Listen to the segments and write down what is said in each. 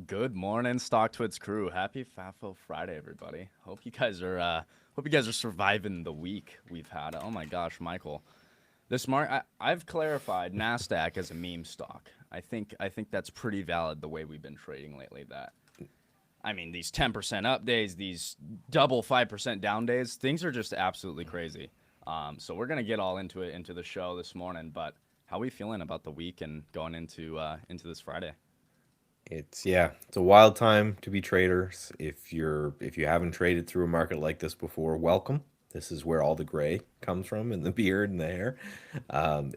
Good morning, Stocktwits crew. Happy FAFO Friday, everybody. Hope you guys are surviving the week we've had. Oh my gosh, Michael. I've clarified Nasdaq as a meme stock. I think that's pretty valid the way we've been trading lately. These 10% up days, these double 5% down days, things are just absolutely crazy. So we're gonna get all into it into the show this morning. But how are we feeling about the week and going into this Friday? It's a wild time to be traders. If you haven't traded through a market like this before, welcome. This is where all the gray comes from, and the beard and the hair.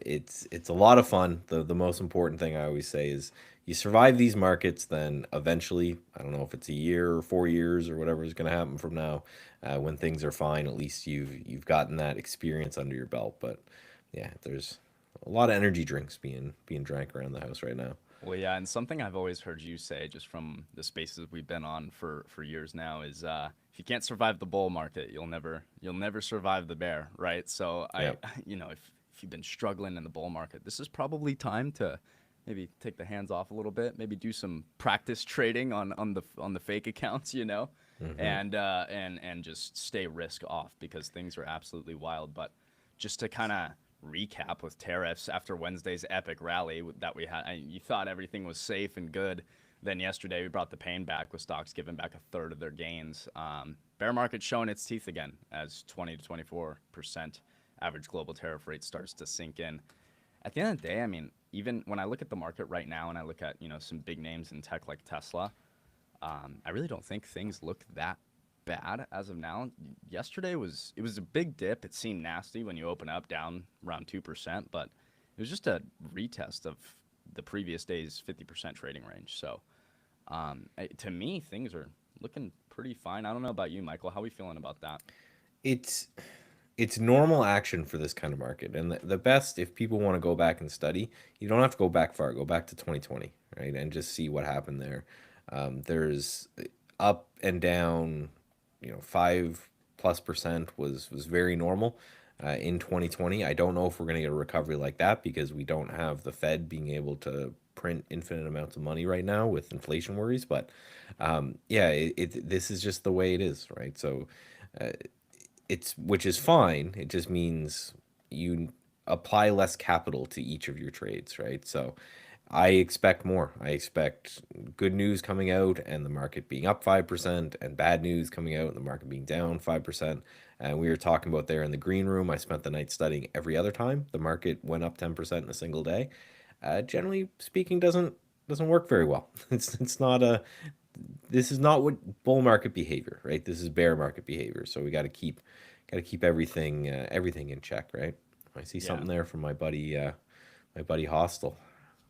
It's a lot of fun. The most important thing I always say is you survive these markets, then eventually, I don't know if it's a year or 4 years or whatever is going to happen from now, when things are fine. At least you've gotten that experience under your belt. But yeah, there's a lot of energy drinks being drank around the house right now. Well, yeah, and something I've always heard you say, just from the spaces we've been on for years now, is if you can't survive the bull market, you'll never survive the bear, right? So Yeah. if you've been struggling in the bull market, this is probably time to maybe take the hands off a little bit, maybe do some practice trading on the fake accounts, Hmm. and just stay risk off because things are absolutely wild. But just to kind of recap with tariffs after Wednesday's epic rally that we had, you thought everything was safe and good. Then yesterday we brought the pain back with stocks giving back a third of their gains. Bear market showing its teeth again as 20 to 24% average global tariff rate starts to sink in. At the end of the day, even when I look at the market right now and I look at some big names in tech like Tesla, I really don't think things look that bad as of now. It was a big dip. It seemed nasty when you open up down around 2%, but it was just a retest of the previous day's 50% trading range. So to me, things are looking pretty fine. I don't know about you, Michael. How are we feeling about that? It's it's normal action for this kind of market. And the best, if people want to go back and study, you don't have to go back far. Go back to 2020, right? And just see what happened there. There's up and down, 5+% was very normal in 2020. I don't know if we're going to get a recovery like that because we don't have the Fed being able to print infinite amounts of money right now with inflation worries. But yeah, this is just the way it is, right? So uh, it's which is fine. It just means you apply less capital to each of your trades, right? So I expect more. I expect good news coming out and the market being up 5%, and bad news coming out and the market being down 5%. And we were talking about there in the green room. I spent the night studying every other time the market went up 10% in a single day. Generally speaking, doesn't work very well. It's not a this is not what bull market behavior, right? This is bear market behavior. So we got to keep everything in check, right? I see Yeah. something there from my buddy Hostel.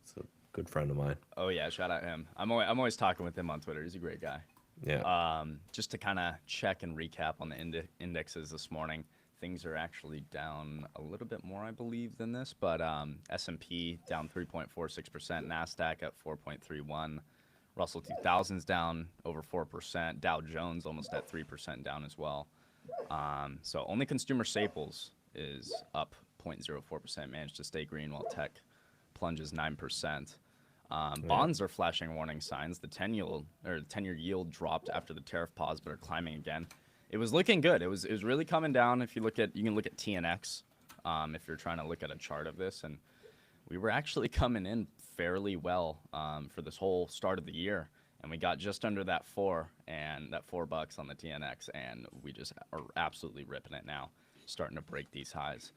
It's a good friend of mine. Oh yeah, shout out him. I'm always talking with him on Twitter. He's a great guy. Yeah. Just to kind of check and recap on the indexes this morning, things are actually down a little bit more, I believe, than this. But S&P down 3.46%, Nasdaq at 4.31, Russell 2000's down over 4%, Dow Jones almost at 3% down as well. So only consumer staples is up 0.04%, managed to stay green while tech plunges 9%. Yeah. Bonds are flashing warning signs. The 10-year yield dropped after the tariff pause, but are climbing again. It was looking good. It was really coming down. If you can look at TNX, if you're trying to look at a chart of this, and we were actually coming in fairly well for this whole start of the year, and we got just under that $4 on the TNX, and we just are absolutely ripping it now, starting to break these highs.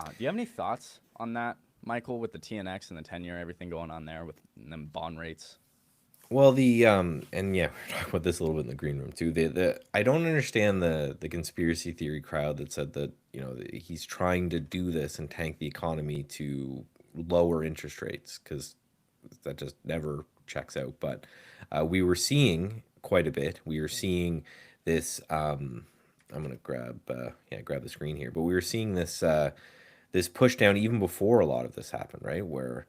Do you have any thoughts on that, Michael, with the TNX and the 10-year, everything going on there with them bond rates? Well, and yeah, we are talking about this a little bit in the green room too. The I don't understand the conspiracy theory crowd that said that he's trying to do this and tank the economy to lower interest rates, because that just never checks out. But we were seeing quite a bit. We were seeing this. I'm gonna grab the screen here. But we were seeing this push down even before a lot of this happened, right? Where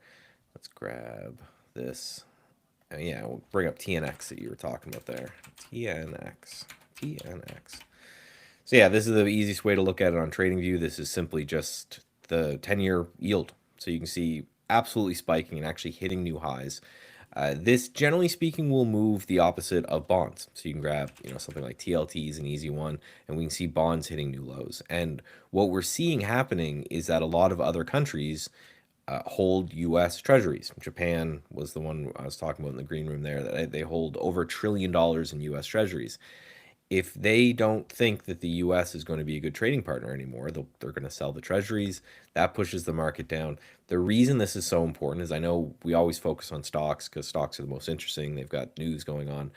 let's grab this. Yeah, we'll bring up TNX that you were talking about there. TNX. So yeah, this is the easiest way to look at it on TradingView. This is simply just the 10-year yield. So you can see absolutely spiking and actually hitting new highs. This, generally speaking, will move the opposite of bonds. So you can grab, something like TLT is an easy one, and we can see bonds hitting new lows. And what we're seeing happening is that a lot of other countries hold U.S. treasuries. Japan was the one I was talking about in the green room there, that they hold over $1 trillion in U.S. treasuries. If they don't think that the US is going to be a good trading partner anymore, they're going to sell the treasuries. That pushes the market down. The reason this is so important is, I know we always focus on stocks because stocks are the most interesting. They've got news going on.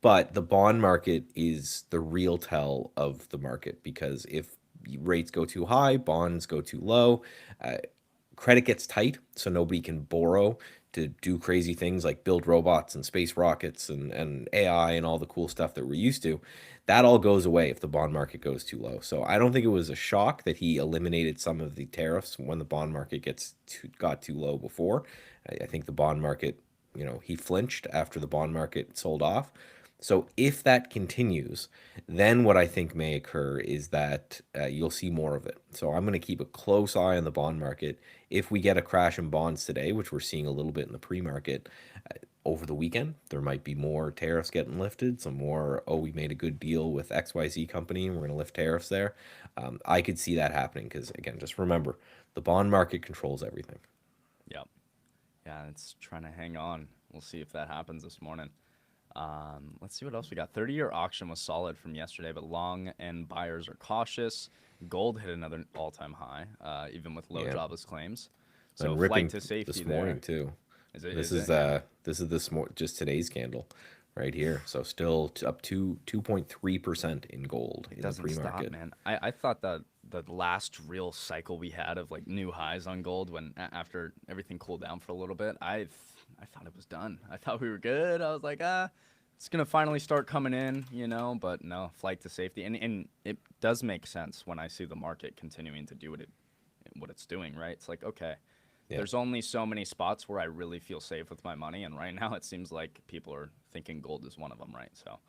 But the bond market is the real tell of the market, because if rates go too high, bonds go too low, uh, credit gets tight, so nobody can borrow to do crazy things like build robots and space rockets and AI and all the cool stuff that we're used to. That all goes away if the bond market goes too low. So I don't think it was a shock that he eliminated some of the tariffs when the bond market got too low before. I think the bond market, he flinched after the bond market sold off. So if that continues, then what I think may occur is that you'll see more of it. So I'm going to keep a close eye on the bond market. If we get a crash in bonds today, which we're seeing a little bit in the pre-market, over the weekend, there might be more tariffs getting lifted, some more, oh, we made a good deal with XYZ company and we're going to lift tariffs there. I could see that happening because, again, just remember, the bond market controls everything. Yep. Yeah, it's trying to hang on. We'll see if that happens this morning. Let's see what else we got. 30-year auction was solid from yesterday, but long end buyers are cautious. Gold hit another all-time high, even with low Yeah, jobless claims. So and flight ripping to safety this morning there. too. Is it? This Is it? is Yeah. just today's candle right here. So still up to 2.3% in gold It in the doesn't stop, pre-market. man. I thought that the last real cycle we had of like new highs on gold when after everything cooled down for a little bit, I thought it was done. I thought we were good. I was like, it's gonna finally start coming in, but no, flight to safety, and it does make sense when I see the market continuing to do what it's doing, right? It's like, okay, Yeah. there's only so many spots where I really feel safe with my money, and right now it seems like people are thinking gold is one of them, right? So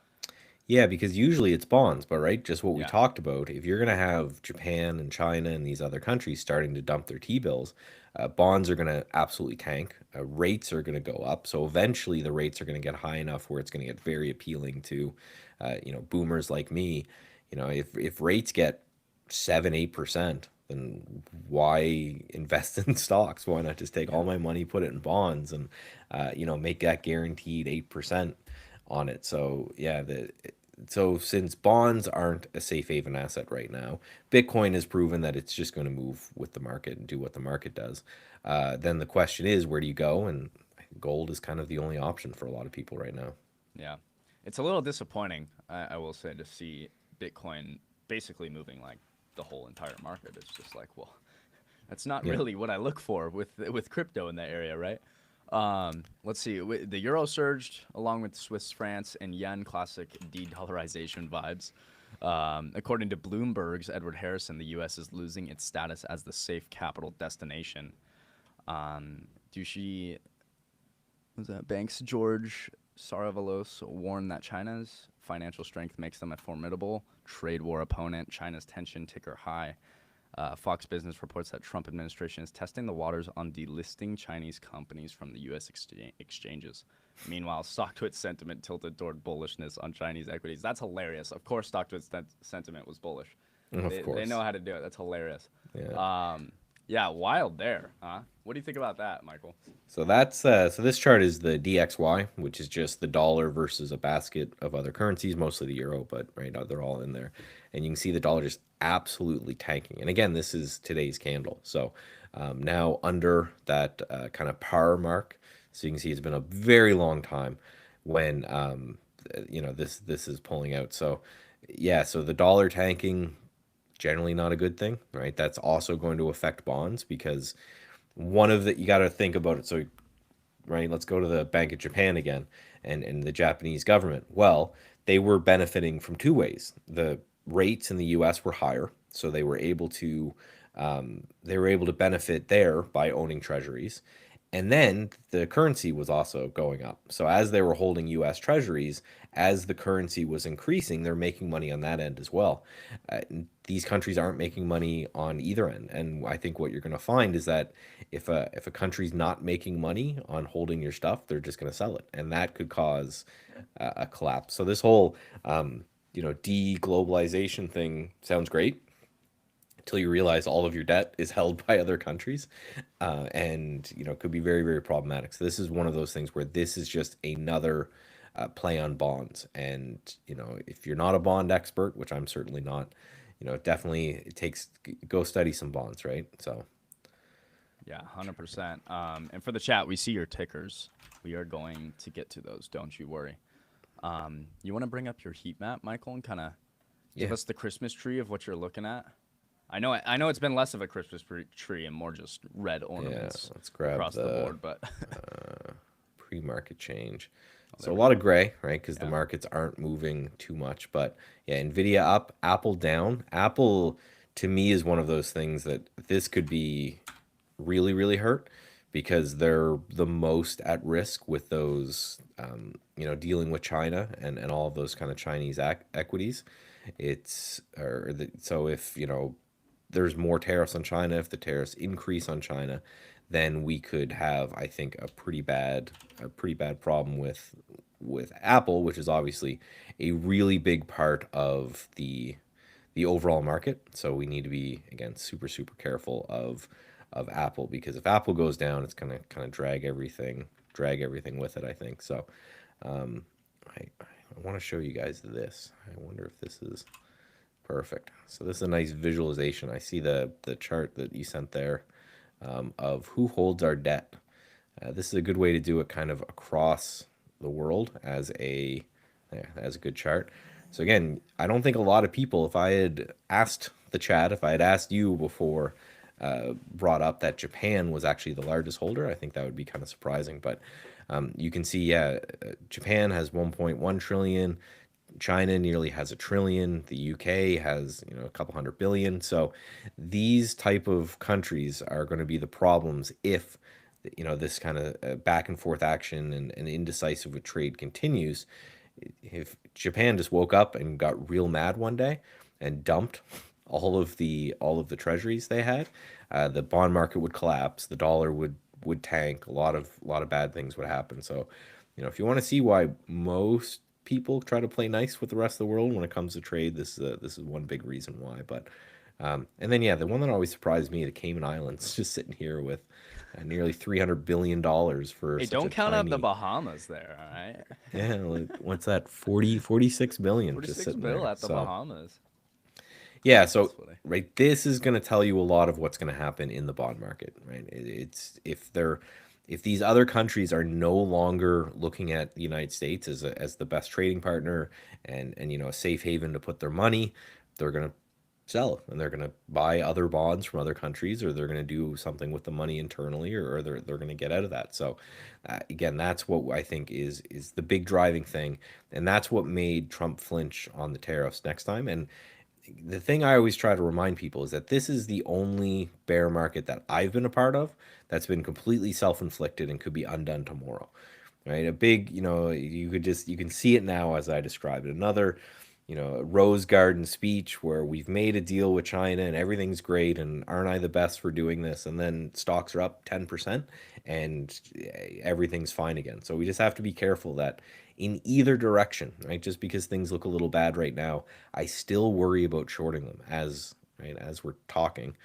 Yeah, because usually it's bonds, but right, just what we yeah, talked about, if you're going to have Japan and China and these other countries starting to dump their T-bills, bonds are going to absolutely tank. Rates are going to go up. So eventually the rates are going to get high enough where it's going to get very appealing to, boomers like me. If rates get 7, 8%, then why invest in stocks? Why not just take all yeah, my money, put it in bonds, and make that guaranteed 8% on it? So yeah, so since bonds aren't a safe haven asset right now, Bitcoin has proven that it's just going to move with the market and do what the market does. Then the question is, where do you go? And gold is kind of the only option for a lot of people right now. yeah. It's a little disappointing, I will say, to see Bitcoin basically moving like the whole entire market. It's just like, well, that's not Yeah. really what I look for with crypto in that area, right? Let's see. The euro surged along with Swiss francs and yen, classic de-dollarization vibes. According to Bloomberg's Edward Harrison, the U.S. is losing its status as the safe capital destination. Dushi was that Banks George Saravalos warned that China's financial strength makes them a formidable trade war opponent. China's tension ticker high. Fox Business reports that Trump administration is testing the waters on delisting Chinese companies from the U.S. exchanges. Meanwhile, Stocktwits sentiment tilted toward bullishness on Chinese equities. That's hilarious. Of course, Stocktwits sentiment was bullish. Of They course. know how to do it. That's hilarious. Yeah. Yeah, wild there, huh? What do you think about that, Michael? So this chart is the DXY, which is just the dollar versus a basket of other currencies, mostly the euro, but right now they're all in there. And you can see the dollar just absolutely tanking. And again, this is today's candle. So now under that kind of par mark. So you can see it's been a very long time when this is pulling out. So yeah, so the dollar tanking, generally not a good thing, right? That's also going to affect bonds because you got to think about it. So, right, let's go to the Bank of Japan again and the Japanese government. Well, they were benefiting from two ways. The rates in the US were higher, so they were able to benefit there by owning treasuries. And then the currency was also going up. So as they were holding US treasuries, as the currency was increasing, they're making money on that end as well. These countries aren't making money on either end. And I think what you're going to find is that if a country's not making money on holding your stuff, they're just going to sell it. And that could cause a collapse. So this whole deglobalization thing sounds great until you realize all of your debt is held by other countries, and could be very, very problematic. So this is one of those things where this is just another play on bonds. And if you're not a bond expert, which I'm certainly not, definitely it takes go study some bonds, right? So Yeah, 100%. And for the chat, we see your tickers. We are going to get to those. Don't you worry. You want to bring up your heat map, Michael, and kind of give yeah, us the Christmas tree of what you're looking at? I know it's been less of a Christmas tree and more just red yeah. ornaments Let's grab across the the board, but pre-market change. there So a we lot go. of gray, right? Because the Yeah. markets aren't moving too much. But yeah, Nvidia up, Apple down. Apple to me is one of those things that this could be really, really hurt because they're the most at risk with those, dealing with China and all of those kind of Chinese equities. So if, there's more tariffs on China, if the tariffs increase on China, then we could have, I think, a pretty bad problem with Apple, which is obviously a really big part of the overall market. So we need to be again super super careful of Apple because if Apple goes down, it's gonna kind of drag everything with it. I think so. I want to show you guys this. I wonder if this is perfect. So this is a nice visualization. I see the chart that you sent there of who holds our debt. This is a good way to do it kind of across the world as a good chart. So again, I don't think a lot of people, if I had asked the chat, if I had asked you before, brought up that Japan was actually the largest holder, I think that would be kind of surprising. But you can see, yeah, Japan has 1.1 trillion. China nearly has a trillion. The UK has, a couple hundred billion. So these type of countries are going to be the problems if, this kind of back and forth action and indecisive with trade continues. If Japan just woke up and got real mad one day and dumped all of the treasuries they had, the bond market would collapse. The dollar would tank. A lot of bad things would happen. So, if you want to see why most people try to play nice with the rest of the world when it comes to trade, this is one big reason why. But and then yeah, the one that always surprised me, the Cayman Islands, just sitting here with nearly $300 billion for Hey, such don't a count out the tiny. Bahamas there, all right? Yeah, like, what's that? 46 billion just 46 sitting bill there. at the So Bahamas. yeah, That's so funny. right, this is going to tell you a lot of what's going to happen in the bond market, right? It's if these other countries are no longer looking at the United States as the best trading partner and a safe haven to put their money, they're going to sell and they're going to buy other bonds from other countries, or they're going to do something with the money internally, or they're going to get out of that. So again, that's what I think is the big driving thing, and that's what made Trump flinch on the tariffs next time. And the thing I always try to remind people is that this is the only bear market that I've been a part of that's been completely self-inflicted and could be undone tomorrow. Right? A big, you can see it now as I described it. Another, rose garden speech where we've made a deal with China and everything's great and aren't I the best for doing this? And then stocks are up 10% and everything's fine again. So we just have to be careful that in either direction, right? Just because things look a little bad right now, I still worry about shorting them as we're talking.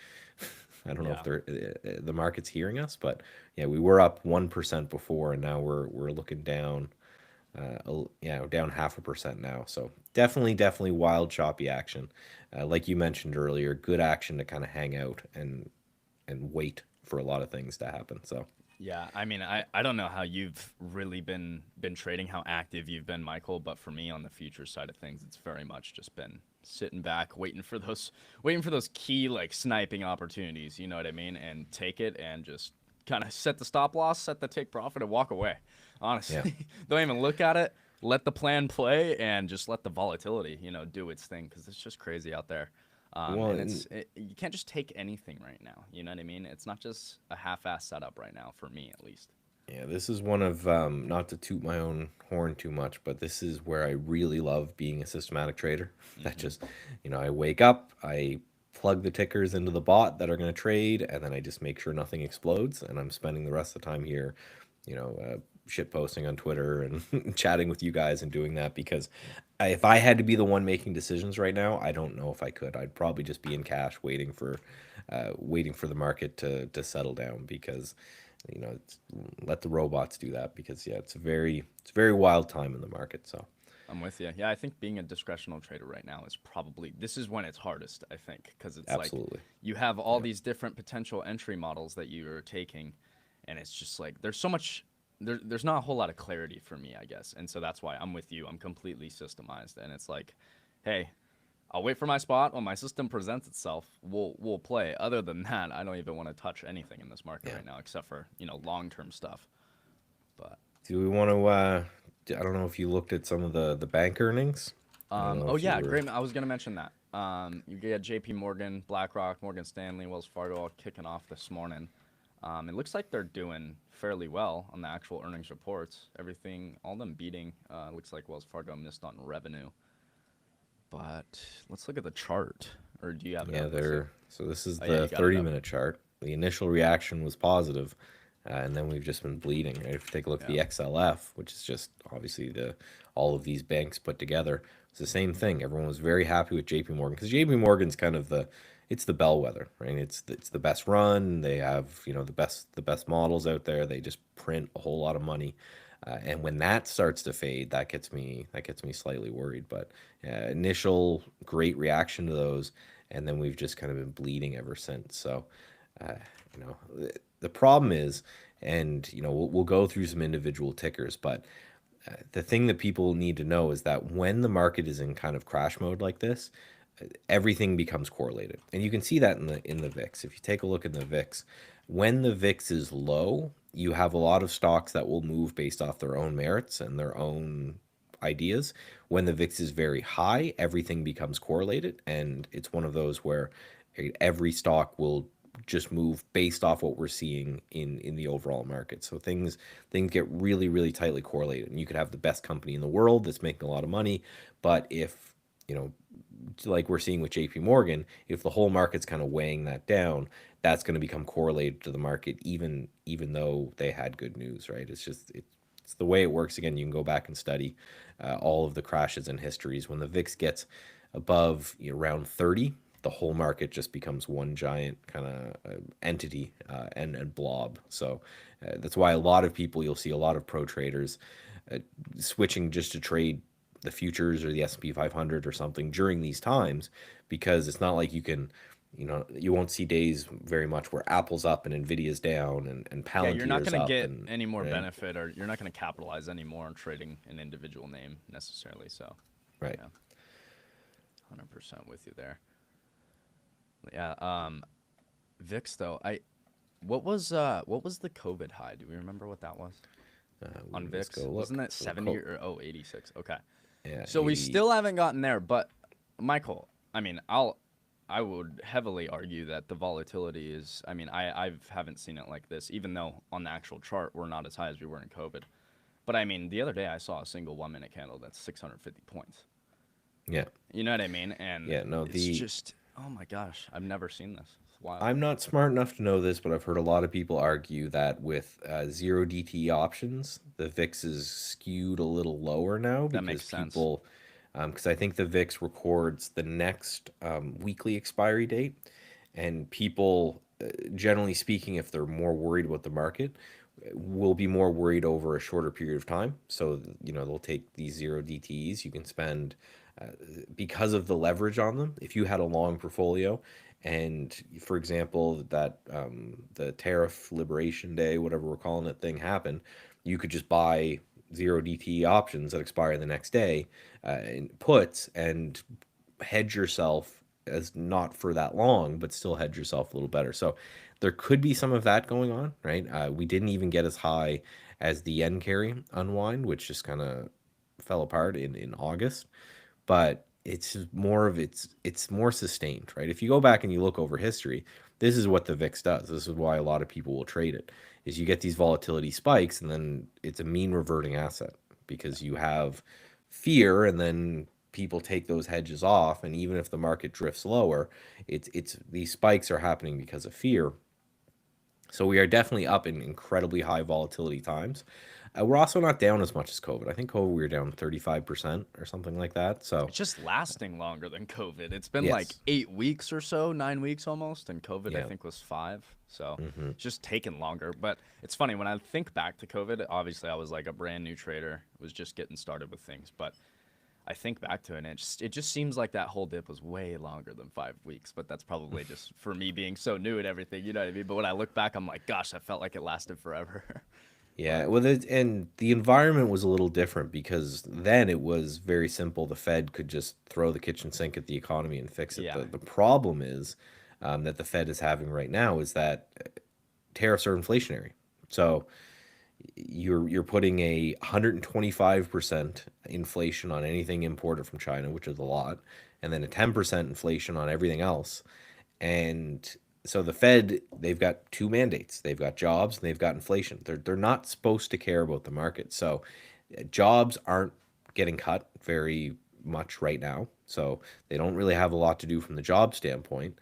I don't know if Yeah. the market's hearing us, but yeah, we were up 1% before, and now we're looking down, down 0.5% now. So definitely wild, choppy action. Like you mentioned earlier, good action to kind of hang out and wait for a lot of things to happen. So Yeah, I mean, I don't know how you've really been trading, how active you've been, Michael, but for me on the future side of things, it's very much just been sitting back, waiting for those key like sniping opportunities, you know what I mean, and take it and just kind of set the stop loss, set the take profit, and walk away. yeah, Honestly, don't even look at it. Let the plan play and just let the volatility, do its thing because it's just crazy out there. Well, And and you can't just take anything right now. You know what I mean? It's not just a half-ass setup right now for me, at least. yeah, this is one of, not to toot my own horn too much, but this is where I really love being a systematic trader. That Hmm. just, I wake up, I plug the tickers into the bot that are going to trade, and then I just make sure nothing explodes. And I'm spending the rest of the time here, shit posting on Twitter and chatting with you guys and doing that because if I had to be the one making decisions right now, I don't know if I could. I'd probably just be in cash waiting for the market to settle down because let the robots do that because yeah, it's a very wild time in the market. So I'm with you. Yeah, I think being a discretional trader right now is probably this is when it's hardest, I think, because it's like absolutely, you have all yeah, these different potential entry models that you're taking, and it's just like there's so much there's not a whole lot of clarity for me, I guess. And so that's why I'm with you. I'm completely systemized, and it's like, hey, I'll wait for my spot when my system presents itself. We'll play. Other than that, I don't even want to touch anything in this market yeah. right now except for, long-term stuff. But Do we want to? I don't know if you looked at some of the bank earnings. I don't know Oh if you yeah, were. great. I was gonna mention that. You get J.P. Morgan, BlackRock, Morgan Stanley, Wells Fargo all kicking off this morning. It looks like they're doing fairly well on the actual earnings reports. Everything, all them beating. Looks like Wells Fargo missed on revenue. But let's look at the chart. Or do you have it Yeah, up? Let's see. so this is Oh yeah, the you got it up. 30-minute chart. The initial reaction was positive, and then we've just been bleeding. Right? If you take a look at Yeah. the XLF, which is just obviously the all of these banks put together, it's the same thing. Everyone was very happy with JP Morgan because JP Morgan's kind of it's the bellwether, right? It's the best run. They have the best models out there. They just print a whole lot of money. And when that starts to fade, that gets me slightly worried. But initial great reaction to those, and then we've just kind of been bleeding ever since. So, uh, the problem is, and we'll go through some individual tickers, but the thing that people need to know is that when the market is in kind of crash mode like this, everything becomes correlated, and you can see that in the VIX. If you take a look in the VIX, when the VIX is low, you have a lot of stocks that will move based off their own merits and their own ideas. When the VIX is very high, everything becomes correlated, and it's one of those where every stock will just move based off what we're seeing in the overall market. So things get really really tightly correlated, and you could have the best company in the world that's making a lot of money, but if you know like we're seeing with JP Morgan, if the whole market's kind of weighing that down, that's going to become correlated to the market, even though they had good news, right? It's the way it works. Again, you can go back and study all of the crashes and histories. When the VIX gets above around 30, the whole market just becomes one giant kind of entity and blob. So that's why a lot of people, you'll see a lot of pro traders uh, switching just to trade the futures or the S&P 500 or something during these times, because it's not like you won't see days very much where Apple's up and Nvidia's down and Yeah, you're not Palantir's gonna up, get and any more right, benefit, or you're not gonna capitalize any more on trading an individual name necessarily. So, right. yeah, 100% with you there. Yeah. VIX though, what was the COVID high? Do we remember what that was We on can just go VIX? look. Wasn't that So 70 or 86? Okay. yeah, So we 80. still haven't gotten there, but Michael, I mean, I would heavily argue that the volatility is. I mean, I haven't seen it like this, even though on the actual chart we're not as high as we were in COVID. But I mean, the other day I saw a single 1 minute candle that's 650 points. Yeah, You know what I mean? And yeah. No, it's the just, oh my gosh, I've never seen this. It's wild. I'm not smart enough to know this, but I've heard a lot of people argue that with zero DTE options, the VIX is skewed a little lower now That because makes sense. people, because I think the VIX records the next weekly expiry date, and people, generally speaking, if they're more worried about the market, will be more worried over a shorter period of time. So, they'll take these zero DTEs. You can spend, uh, because of the leverage on them, if you had a long portfolio, and for example, that the tariff liberation day, whatever we're calling it, thing happened, you could just buy zero DTE options that expire the next day in puts and hedge yourself as not for that long, but still hedge yourself a little better. So there could be some of that going on, right? We didn't even get as high as the yen carry unwind, which just kind of fell apart in August. But it's more sustained, right? If you go back and you look over history, this is what the VIX does. This is why a lot of people will trade it. Is you get these volatility spikes, and then it's a mean reverting asset because you have fear, and then people take those hedges off, and even if the market drifts lower, it's these spikes are happening because of fear. So we are definitely up in incredibly high volatility times. We're also not down as much as COVID. I think COVID we were down 35% or something like that. So It's just lasting longer than COVID. It's been like yes, 8 weeks or so, 9 weeks almost, and COVID I yeah, think was 5. So hmm it's just taken longer. But it's funny when I think back to COVID. Obviously, I was like a brand new trader, was just getting started with things. But I think back to it, and it just seems like that whole dip was way longer than 5 weeks. But that's probably just for me being so new at everything, you know what I mean? But when I look back, I'm like, gosh, I felt like it lasted forever. yeah. But Well, and the environment was a little different because then it was very simple. The Fed could just throw the kitchen sink at the economy and fix it. yeah, The problem is that the Fed is having right now is that tariffs are inflationary. So you're putting a 125% inflation on anything imported from China, which is a lot, and then a 10% inflation on everything else. And so the Fed, they've got two mandates. They've got jobs and they've got inflation. They're not supposed to care about the market. So jobs aren't getting cut very much right now. So they don't really have a lot to do from the job standpoint.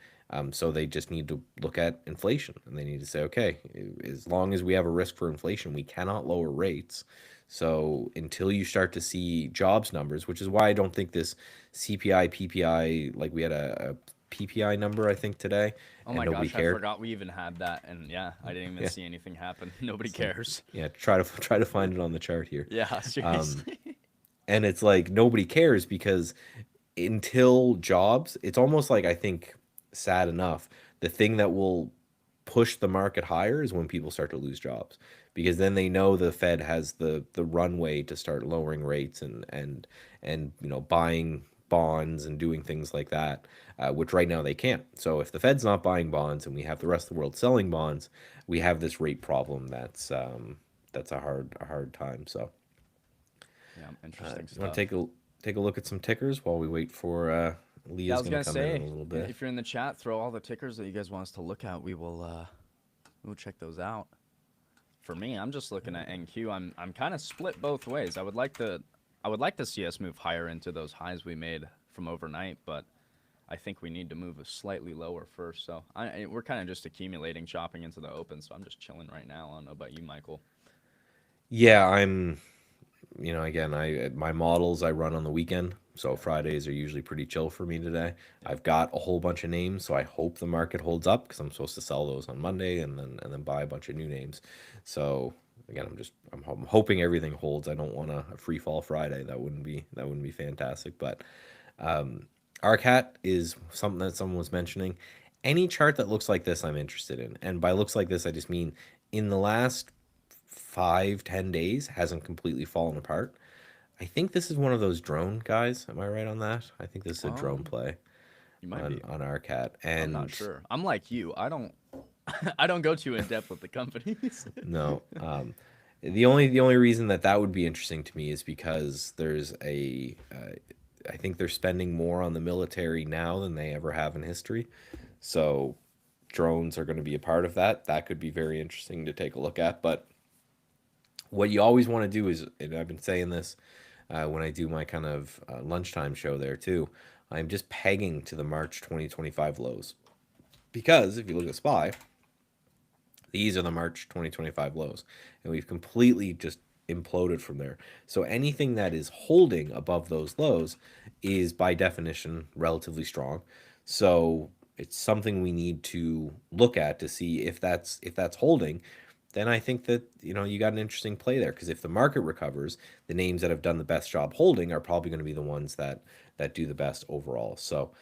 So they just need to look at inflation and they need to say, okay, as long as we have a risk for inflation, we cannot lower rates. So until you start to see jobs numbers, which is why I don't think this CPI, PPI, like we had a PPI number, I think, today, oh and my nobody gosh, I cared. forgot we even had that, and yeah, I didn't even Yeah. see anything happen. Nobody So, cares. yeah, try to find it on the chart here. Yeah, Um, seriously. and it's like nobody cares because until jobs, it's almost like I think sad enough, the thing that will push the market higher is when people start to lose jobs because then they know the Fed has the runway to start lowering rates and buying bonds and doing things like that, which right now they can't. So if the Fed's not buying bonds and we have the rest of the world selling bonds, we have this rate problem that's a hard time. So Yeah, interesting you want to stuff. take a look at some tickers while we wait for Yeah, I Leah's was going to gonna come in a say, little bit. if you're in the chat, throw all the tickers that you guys want us to look at. We'll check those out. For me, I'm just looking at NQ. I'm kind of split both ways. I would like to see us move higher into those highs we made from overnight, but I think we need to move a slightly lower first. So we're kind of just accumulating, chopping into the open. So I'm just chilling right now. I don't know about you, Michael. Yeah, again, I my models I run on the weekend, so Yeah, Fridays are usually pretty chill for me today. yeah. I've got a whole bunch of names, so I hope the market holds up because I'm supposed to sell those on Monday and then buy a bunch of new names. So again, I'm hoping everything holds. I don't want a free fall Friday. That wouldn't be fantastic. But RCAT is something that someone was mentioning. Any chart that looks like this, I'm interested in. And by looks like this, I just mean in the last 5, 10 days hasn't completely fallen apart. I think this is one of those drone guys. Am I right on that? I think this is a drone Um, play you might on be. RCAT. I'm not And sure. I'm like you. I don't. I don't go too in depth with the companies. no, the only reason that would be interesting to me is because I think they're spending more on the military now than they ever have in history. So drones are going to be a part of that. That could be very interesting to take a look at. But what you always want to do is, and I've been saying this when I do my kind of lunchtime show there too, I'm just pegging to the March 2025 lows. Because if you look at SPY, these are the March 2025 lows. And we've completely just imploded from there. So anything that is holding above those lows is by definition relatively strong. So it's something we need to look at to see if that's holding. Then I think that you got an interesting play there because if the market recovers, the names that have done the best job holding are probably going to be the ones that do the best overall. So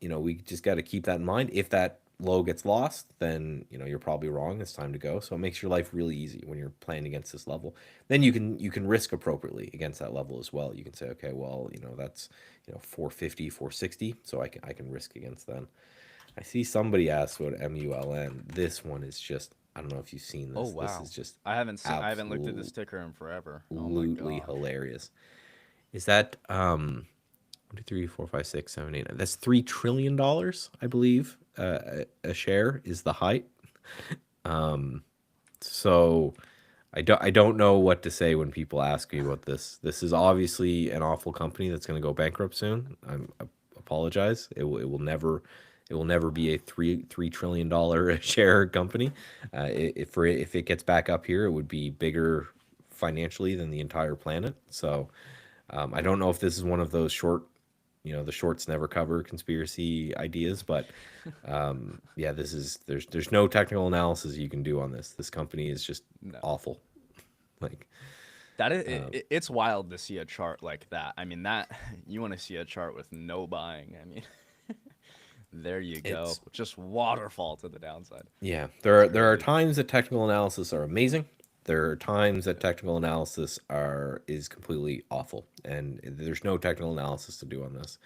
we just got to keep that in mind. If that low gets lost, then you're probably wrong. It's time to go. So it makes your life really easy when you're playing against this level. Then you can risk appropriately against that level as well. You can say, okay, well, that's 450, 460, so I can risk against that. I see somebody asked what MULN. This one is just I don't know if you've seen Oh this. This is wow. just I haven't looked at this ticker in forever. Oh my absolutely gosh. hilarious. Is that 1, 2, 3, 4, 5, 6, 7, 8. That's $3 trillion, I believe. A share is the height. So I don't know what to say when people ask me about this. This is obviously an awful company that's going to go bankrupt soon. I apologize. It will never be a $3 trillion a share company. If it gets back up here, it would be bigger financially than the entire planet. So I don't know if this is one of those the shorts never cover conspiracy ideas, but yeah, there's no technical analysis you can do on this. This company is just No. awful. Like, That is, it's wild to see a chart like that. I mean, that you want to see a chart with no buying. I mean, there you go. it's Just waterfall to the downside. yeah. It's There are crazy. times that technical analysis are amazing. There are times that technical analysis is completely awful, and there's no technical analysis to do on this.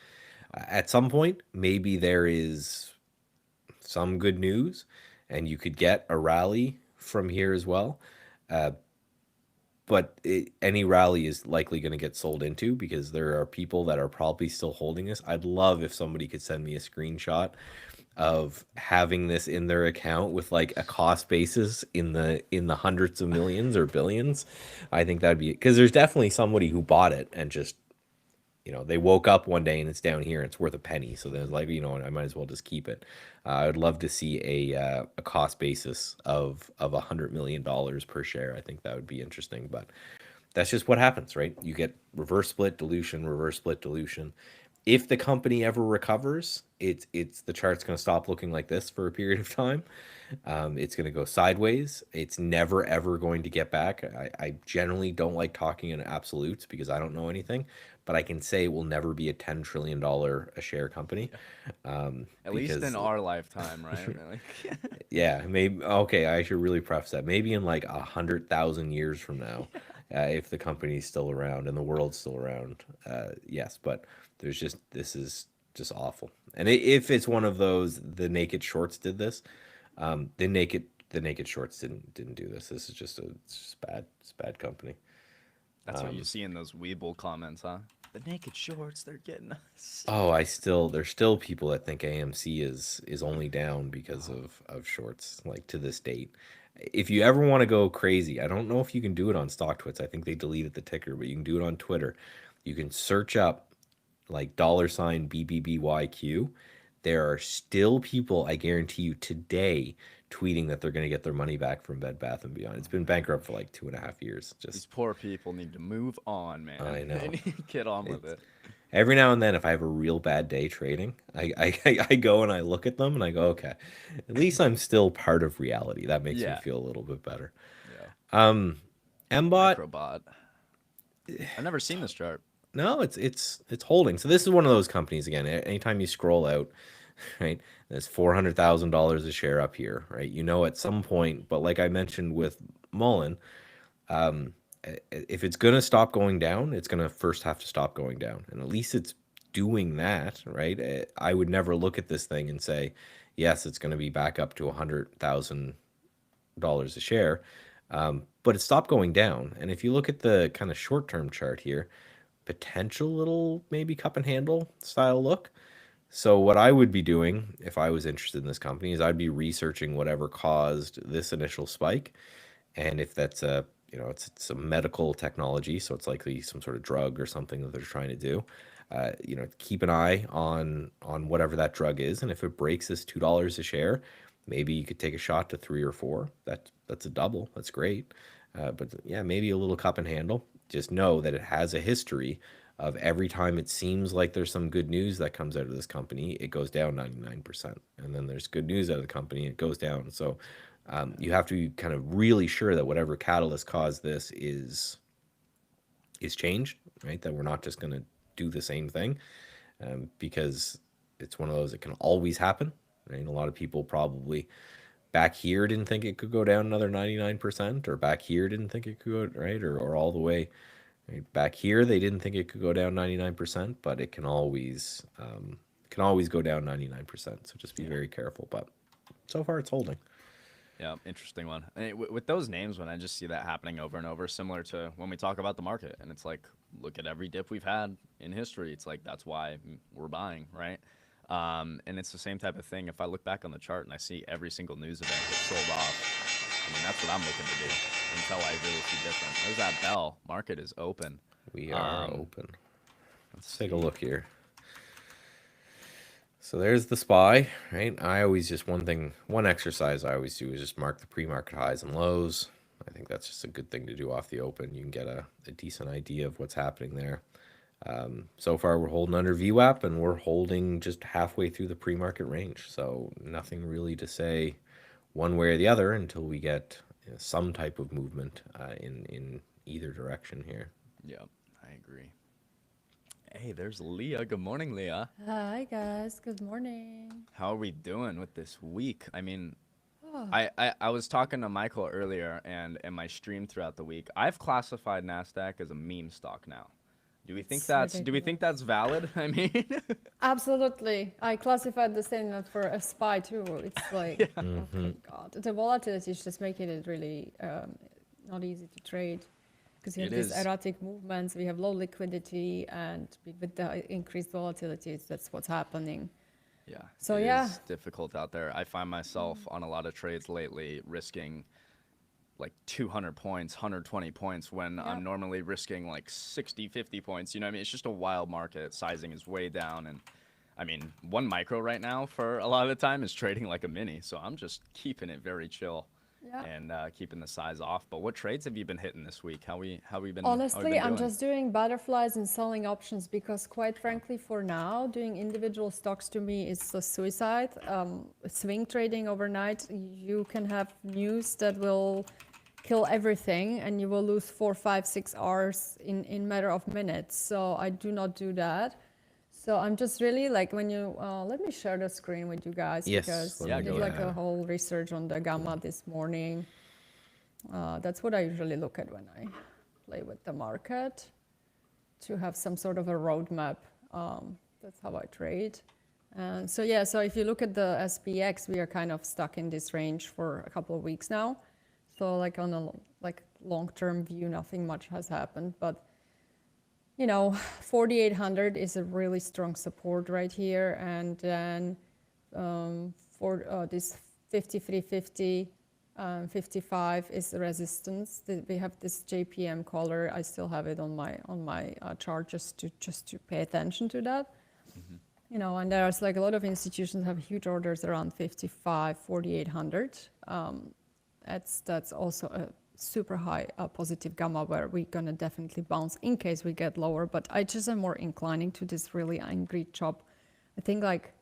At some point, maybe there is some good news, and you could get a rally from here as well. Uh, but any rally is likely going to get sold into because there are people that are probably still holding this. I'd love if somebody could send me a screenshot of having this in their account with like a cost basis in the hundreds of millions or billions. I think that'd be because there's definitely somebody who bought it and just they woke up one day and it's down here and it's worth a penny. So then it's like, I might as well just keep it. I would love to see a cost basis of $100 million per share. I think that would be interesting, but that's just what happens, right? You get reverse split dilution, reverse split dilution. If the company ever recovers, it's the chart's going to stop looking like this for a period of time. It's going to go sideways. It's never ever going to get back. I generally don't like talking in absolutes because I don't know anything, but I can say it will never be a $10 trillion a share company. At least in Because our lifetime, right? Like, yeah, maybe okay. I should really preface that. Maybe in like 100,000 years from now, if the company's still around and the world's still around, yes. But this is just awful. And if it's one of those, the naked shorts did this. The naked shorts didn't do this. This is it's just bad. It's a bad company. that's what you see in those Weeble comments, huh? The naked shorts, they're getting us. Oh, there's still people that think AMC is only down because of shorts, like to this date. If you ever want to go crazy, I don't know if you can do it on Stocktwits. I think they deleted the ticker, but you can do it on Twitter. You can search up like $BBBYQ. There are still people, I guarantee you, today tweeting that they're going to get their money back from Bed Bath and Beyond. It's been bankrupt for like 2.5 years. These Just poor people need to move on, man. I They know. need to get on with It's it. every now and then if I have a real bad day trading, I go and I look at them and I go, okay, at least I'm still part of reality. That makes me Yeah, feel a little bit better. yeah. Um, Mbot, Microbot. I've never seen this chart. no, it's holding. So this is one of those companies again. Anytime you scroll out, right, there's $400,000 a share up here, right? At some point, but like I mentioned with Mullen, um, if it's gonna stop going down, it's gonna first have to stop going down, and at least it's doing that, right? I would never look at this thing and say, yes, it's gonna be back up to $100,000 a share, but it stopped going down. And if you look at the kind of short-term chart here, potential little maybe cup and handle style look. So what I would be doing if I was interested in this company is I'd be researching whatever caused this initial spike, and if that's it's a medical technology, so it's likely some sort of drug or something that they're trying to do. Keep an eye on whatever that drug is, and if it breaks this $2 a share, maybe you could take a shot to 3 or 4. That's a double. That's great. But yeah, maybe a little cup and handle. Just know that it has a history of every time it seems like there's some good news that comes out of this company, it goes down 99%. And then there's good news out of the company, it goes down. So you have to be kind of really sure that whatever catalyst caused this is changed, right? That we're not just going to do the same thing, because it's one of those that can always happen. Right? A lot of people probably back here didn't think it could go down another 99%, or back here didn't think it could go right, or all the way right back here they didn't think it could go down 99%, but it can always go down 99%. So just be Yeah. very careful. But so far it's holding. Yeah, interesting one. With those names, when I just see that happening over and over, similar to when we talk about the market, and it's like, look at every dip we've had in history. It's like that's why we're buying, right? And it's the same type of thing. If I look back on the chart and I see every single news event get sold off, I mean that's what I'm looking to do until I really see different. There's that bell. Market is open. We are Um, open. let's Let's take a see. look here. So there's the SPY, right? I always just one exercise I always do is just mark the pre-market highs and lows. I think that's just a good thing to do off the open. You can get a decent idea of what's happening there. So far, we're holding under VWAP and we're holding just halfway through the pre-market range. So nothing really to say one way or the other until we get some type of movement in either direction here. Yeah, I agree. Hey, there's Leah. Good morning, Leah. Hi guys, good morning. How are we doing with this week? I mean, Oh, I was talking to Michael earlier and in my stream throughout the week. I've classified Nasdaq as a meme stock now. it's Do we think ridiculous. that's valid? I mean, Absolutely. I classified the same note for a spy too. It's like, oh my God. The volatility is just making it really not easy to trade because you it have these is. erratic movements, we have low liquidity, and with the increased volatility, that's what's happening. Yeah, So it yeah, is difficult out there. I find myself on a lot of trades lately risking like 200 points, 120 points when yeah. I'm normally risking like 60, 50 points. You know what I mean? It's just a wild market. Sizing is way down. And I mean, one micro right now for a lot of the time is trading like a mini. So I'm just keeping it very chill Yeah. and keeping the size off. But what trades have you been hitting this week? How we Honestly, been I'm doing? just doing butterflies and selling options because, quite frankly, for now, doing individual stocks to me is a suicide. Swing trading overnight, you can have news that will kill everything, and you will lose 4, 5, 6 hours in matter of minutes. So I do not do that. So I'm just really like when you let me share the screen with you guys Yes, because let I Yeah, me did go do like ahead. a that. whole research on the gamma this morning. That's what I usually look at when I play with the market to have some sort of a roadmap. That's how I trade. And so yeah, so if you look at the SPX, we are kind of stuck in this range for a couple of weeks now. So like on a like long-term view, nothing much has happened, but you know, 4,800 is a really strong support right here, and then for this 5350 55 is the resistance. We have this JPM color. I still have it on my chart just to pay attention to that. Hmm. You know, and there's like a lot of institutions have huge orders around 55, 4,800. That's also a super high positive gamma where we're gonna definitely bounce in case we get lower. But I just am more inclining to this really angry chop. I think like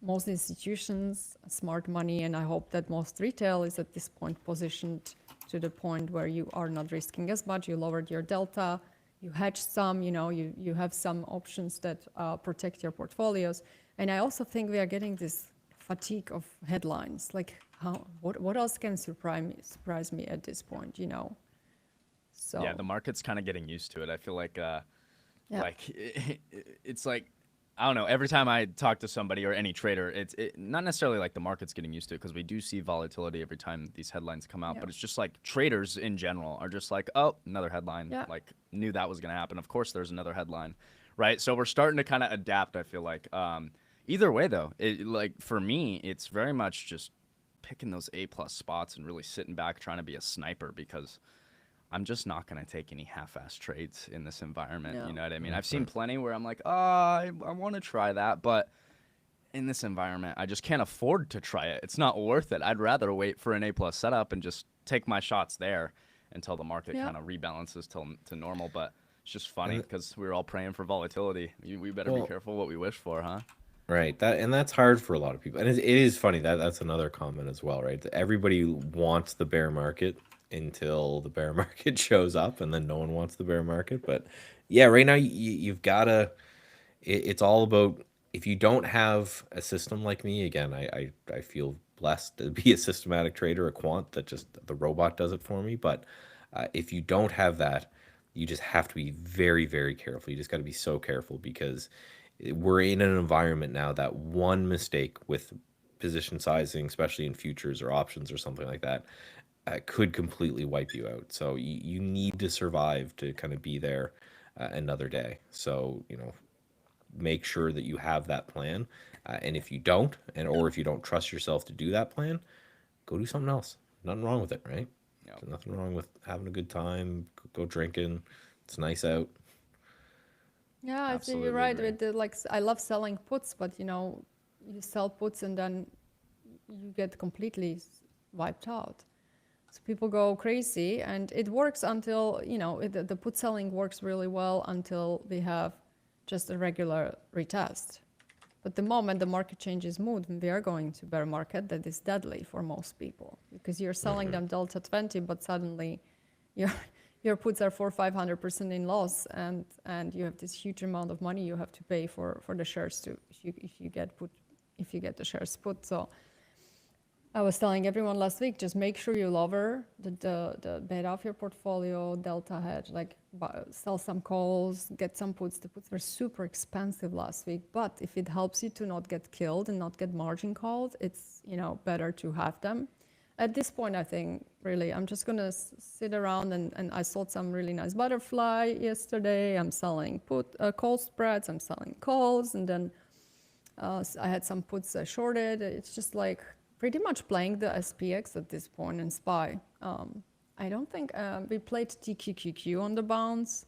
most institutions, smart money, and I hope that most retail is at this point positioned to the point where you are not risking as much. You lowered your delta, you hedge some, you know, you have some options that protect your portfolios. And I also think we are getting this fatigue of headlines. Like, what else can surprise me at this point, you know? Yeah, So, the market's kind of getting used to it. I feel yeah, like it's like I don't know. Every time I talk to somebody or any trader, not necessarily like the market's getting used to it because we do see volatility every time these headlines come out. yeah, But it's just like traders in general are just like, oh, another headline. yeah, Like knew that was gonna happen. Of course, there's another headline, right? So we're starting to kind of adapt. I feel like. Either way, though, like for me, it's very much just picking those A+ spots and really sitting back, trying to be a sniper because I'm just not going to take any half-ass trades in this environment. You no, know what I mean? I've seen Mhm. plenty where I'm like, oh, I want to try that, but in this environment, I just can't afford to try it. It's not worth it. I'd rather wait for an A+ setup and just take my shots there until the market yeah. kind of rebalances to normal. But it's just funny And because we were all praying for volatility. We better be well, careful what we wish for, huh? right. That's hard for a lot of people, and it is funny that that's another comment as well, right? Everybody wants the bear market until the bear market shows up, and then no one wants the bear market. But yeah, right now you've gotta. It's all about if you don't have a system like me. Again, I feel blessed to be a systematic trader, a quant that just the robot does it for me. But if you don't have that, you just have to be very, very careful. You just got to be so careful because we're in an environment now that one mistake with position sizing, especially in futures or options or something like that, could completely wipe you out. So you need to survive to kind of be there another day. So, make sure that you have that plan. And if you don't, or if you don't trust yourself to do that plan, go do something else. Nothing wrong with it, right? Yeah. There's nothing wrong with having a good time, go drinking. It's nice out. Yeah, I think Absolutely you're right. agree. With I love selling puts, but you sell puts and then you get completely wiped out. So people go crazy, and it works until the put selling works really well until we have just a regular retest. But the moment the market changes mood, we are going to bear market. That is deadly for most people because you're selling them delta 20, but suddenly your puts are 400-500% in loss, and you have this huge amount of money you have to pay for the shares if you get the shares put. So I was telling everyone last week, just make sure you lower the beta of your portfolio, delta hedge, like sell some calls, get some puts. The puts were super expensive last week, but if it helps you to not get killed and not get margin called, it's better to have them. At this point, I think really I'm just gonna sit around and I sold some really nice butterfly yesterday. I'm selling call spreads, I'm selling calls, and then I had some puts I shorted. It's just like pretty much playing the SPX at this point and SPY. I don't think we played TQQQ on the bounce.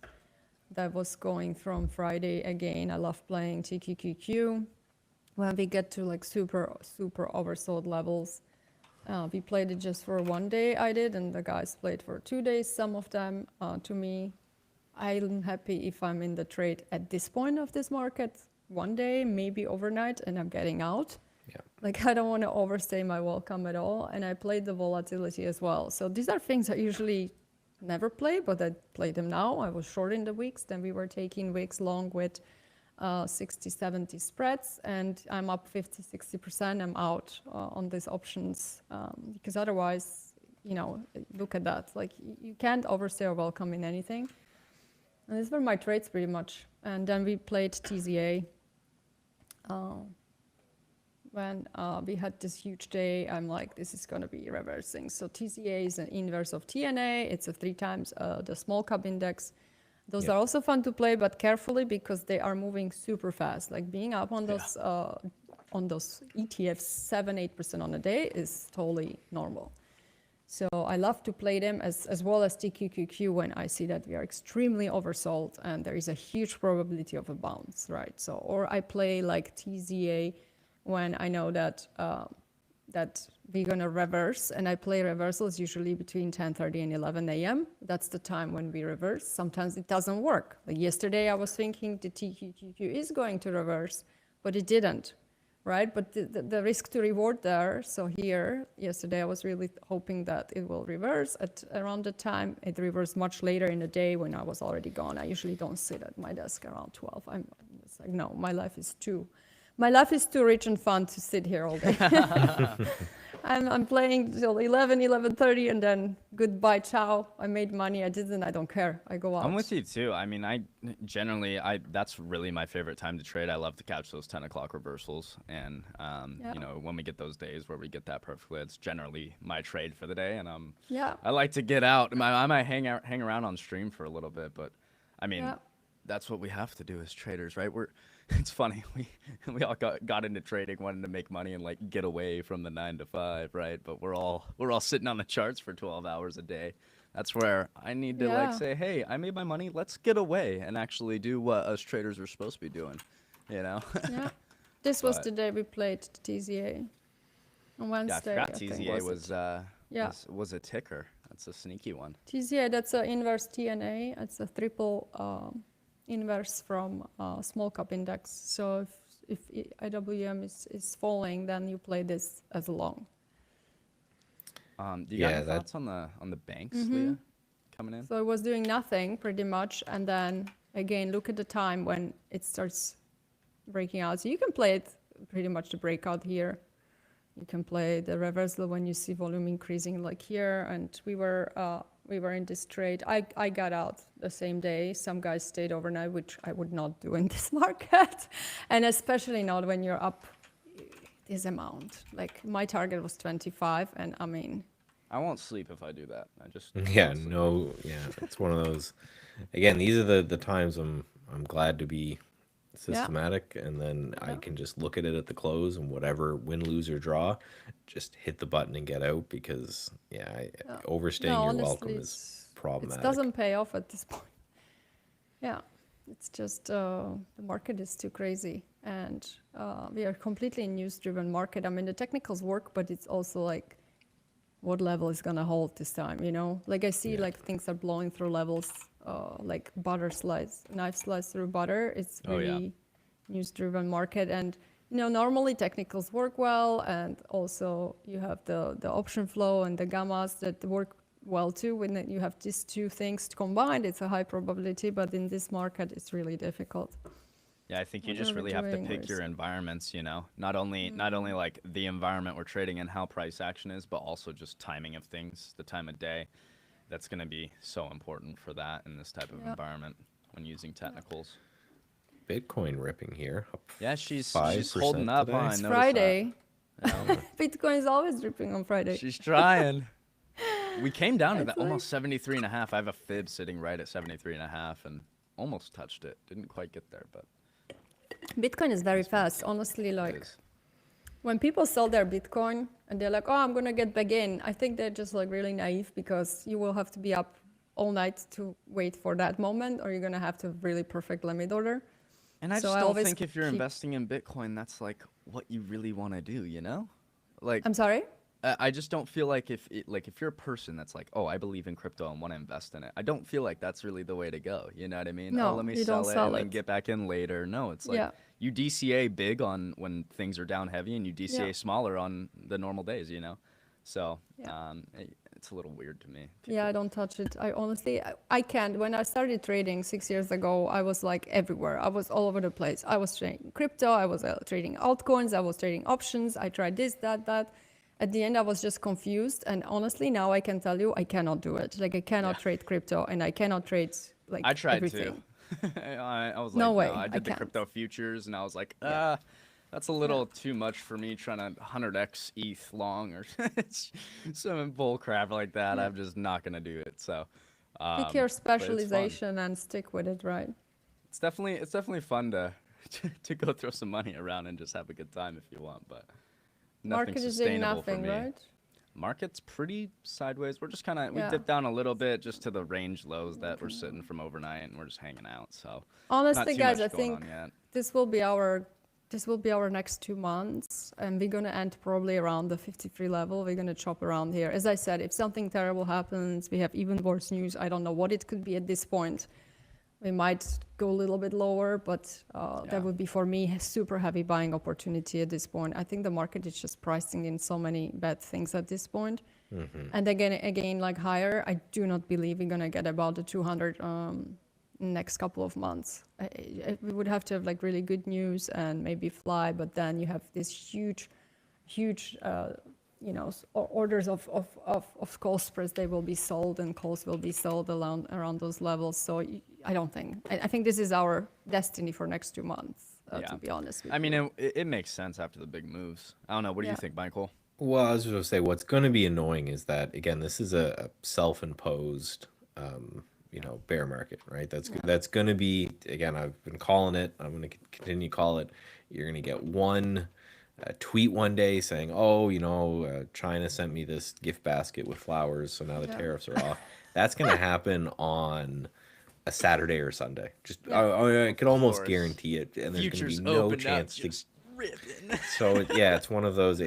That was going from Friday again. I love playing TQQQ. When we get to like super oversold levels, we played it just for one day, I did, and the guys played for 2 days, some of them. To me, I'm happy if I'm in the trade at this point of this market, one day, maybe overnight, and I'm getting out. Yeah. Like I don't want to overstay my welcome at all. And I played the volatility as well. So these are things I usually never play, but I play them now. I was short in the wicks. Then we were taking wicks long with 60-70 spreads, and I'm up 50-60%. I'm out on these options because otherwise, look at that. Like you can't overstay your welcome in anything. And these were my trades pretty much. And then we played TZA. When we had this huge day, I'm like, this is going to be reversing. So TCA is an inverse of TNA. It's a 3 times the small cap index. Those are also fun to play, but carefully because they are moving super fast. Like being up on those ETFs 7-8% on a day is totally normal. So I love to play them as well as TQQQ when I see that we are extremely oversold and there is a huge probability of a bounce, right? So, or I play like TZA when I know that that we're gonna reverse, and I play reversals usually between 10:30 and 11 a.m. That's the time when we reverse. Sometimes it doesn't work. Like yesterday, I was thinking the TQQQ is going to reverse, but it didn't, right? But the risk to reward there. So here, yesterday, I was really hoping that it will reverse at around the time. It reversed much later in the day when I was already gone. I usually don't sit at my desk around 12. It's like, no, my life is too rich and fun to sit here all day. I'm playing till 11:30, and then goodbye, ciao. I made money. I didn't. I don't care. I go out. I'm with you too. I mean, that's really my favorite time to trade. I love to catch those 10 o'clock reversals, and when we get those days where we get that perfectly, it's generally my trade for the day. And I like to get out. I might hang around on stream for a little bit, but I mean, that's what we have to do as traders, right? It's funny, we all got into trading, wanting to make money and like get away from the 9 to 5, right? But we're all sitting on the charts for 12 hours a day. That's where I need to like say, hey, I made my money. Let's get away and actually do what us traders are supposed to be doing, Yeah. This was the day we played TZA on Wednesday. Yeah, I forgot TZA was a ticker. That's a sneaky one. TZA, that's an inverse TNA. It's a triple inverse from small cap index. So if IWM is falling, then you play this as a long. Do you got any thoughts on the banks, Leah, coming in? So I was doing nothing pretty much, and then again look at the time when it starts breaking out. So you can play it pretty much the breakout here. You can play the reversal when you see volume increasing like here, and we were in this trade. I got out the same day. Some guys stayed overnight, which I would not do in this market. And especially not when you're up this amount. Like my target was 25, and I mean, I won't sleep if I do that. I just Yeah, won't sleep. no, yeah, it's one of those. Again, these are the times I'm glad to be systematic, and then I Yeah. can just look at it at the close and whatever win, lose, or draw, just hit the button and get out because Yeah. overstaying No, your honestly, welcome is it problematic. doesn't pay off at this point. Yeah, it's just the market is too crazy, and we are completely news-driven market. I mean, the technicals work, but it's also like, what level is gonna hold this time? You know, like I see Yeah. like things are blowing through levels, like butter slides, knife slides through butter. It's Oh, yeah. really news-driven market, and you know, normally technicals work well, and also you have the option flow and the gammas that work well too. When you have these two things combined, it's a high probability, but in this market, it's really difficult. Yeah, I think you What just are we really have to doing? pick your environments, you know. Not only like the environment we're trading in, how price action is, but also just timing of things, the time of day. That's going to be so important for that in this type of Yeah. environment when using technicals. Bitcoin ripping here, up Yeah, she's 5% holding up, huh? today. I It's noticed Friday. that. Yeah. Bitcoin is always dripping on Friday. She's trying. We came down to It's that almost 73 and a half. I have a fib sitting right at 73 and a half and almost touched it. Didn't quite get there, but Bitcoin is very fast. Honestly, it like is. when people sell their Bitcoin and they're like, oh, I'm going to get back in, I think they're just like really naive because you will have to be up all night to wait for that moment, or you're going to have to really perfect limit order. And I So just I don't always think if you're keep- investing in Bitcoin, that's like what you really want to do, you know? Like I'm sorry? I just don't feel like if you're a person that's like, oh, I believe in crypto and want to invest in it, I don't feel like that's really the way to go. You know what I mean? No, Oh, let me you don't sell it sell and then it. get back in later. No, it's like Yeah. you DCA big on when things are down heavy and you DCA Yeah. smaller on the normal days, you know? So Yeah. it's a little weird to me. Yeah, I don't touch it. I honestly, I can't. When I started trading 6 years ago, I was like everywhere. I was all over the place. I was trading crypto. I was trading altcoins. I was trading options. I tried this, that. At the end, I was just confused. And honestly, now I can tell you, I cannot do it. Like I cannot trade crypto, and I cannot trade like I tried everything. to. I was No like, way, no, I I did the can't. crypto futures and I was like, Yeah. that's a little too much for me trying to 100x ETH long or some bull crap like that. Yeah. I'm just not going to do it. So, Pick your but it's fun. specialization and stick with it, right? It's definitely fun to, to go throw some money around and just have a good time if you want, but nothing Market is doing sustainable for nothing, me. right? Market's pretty sideways. We're just kind of, we Yeah. dipped down a little bit just to the range lows that we're sitting from overnight and we're just hanging out. So, Honestly, not too guys, much I going think on yet. this will be our next 2 months, and we're gonna end probably around the 53 level. We're gonna chop around here. As I said, if something terrible happens, we have even worse news. I don't know what it could be at this point. We might go a little bit lower, but Yeah. that would be for me a super heavy buying opportunity at this point. I think the market is just pricing in so many bad things at this point. And again, like higher, I do not believe we're gonna get about the 200 next couple of months. We would have to have like really good news and maybe fly, but then you have this huge, orders of call spreads. They will be sold, and calls will be sold around those levels. So I don't think. I think this is our destiny for next 2 months. To be honest with I mean, you. it makes sense after the big moves. I don't know. What do you Yeah. think, Michael? Well, I was going to say what's going to be annoying is that again, this is a self-imposed, bear market, right? That's going to be again. I've been calling it. I'm going to continue to call it. You're going to get one tweet one day saying, "Oh, China sent me this gift basket with flowers, so now the Yeah. tariffs are off." That's going to happen on a Saturday or Sunday. Just Yeah. I could almost course. guarantee it, and there's going to Futures be no opened chance up, to just ripping. so it's one of those.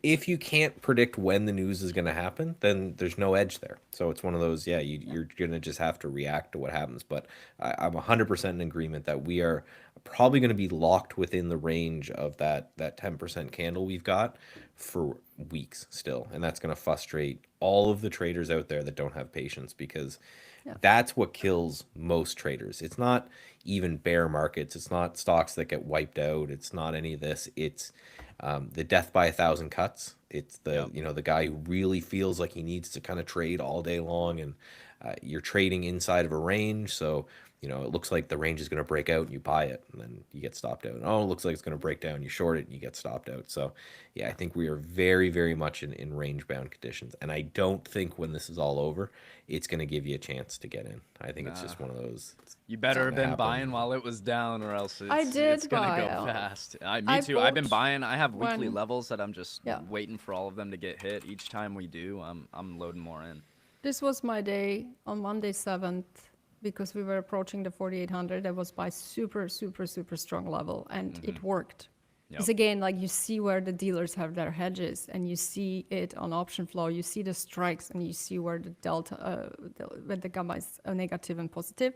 If you can't predict when the news is going to happen, then there's no edge there. So it's one of those. Yeah, you're going to just have to react to what happens. But I'm 100% in agreement that we are probably going to be locked within the range of that 10% candle we've got for weeks still, and that's going to frustrate all of the traders out there that don't have patience because. Yeah. That's what kills most traders. It's not even bear markets. It's not stocks that get wiped out. It's not any of this. It's the death by 1,000 cuts. It's the the guy who really feels like he needs to kind of trade all day long, and you're trading inside of a range. So you know, it looks like the range is going to break out and you buy it and then you get stopped out. Oh, it looks like it's going to break down, you short it and you get stopped out. So yeah, I think we are very, very much in range bound conditions. And I don't think when this is all over, it's going to give you a chance to get in. I think it's just one of those. You better have been happen. buying while it was down, or else I did it's gonna buy go out. fast. Me I too. I've been bought buying. I have weekly when- levels that I'm just Yeah. waiting for all of them to get hit. Each time we do, I'm loading more in. This was my day on Monday 7th because we were approaching the 4,800. That was my super, super, super strong level, and it worked. Because again, like you see where the dealers have their hedges, and you see it on option flow. You see the strikes, and you see where the delta, where the gamma is negative and positive.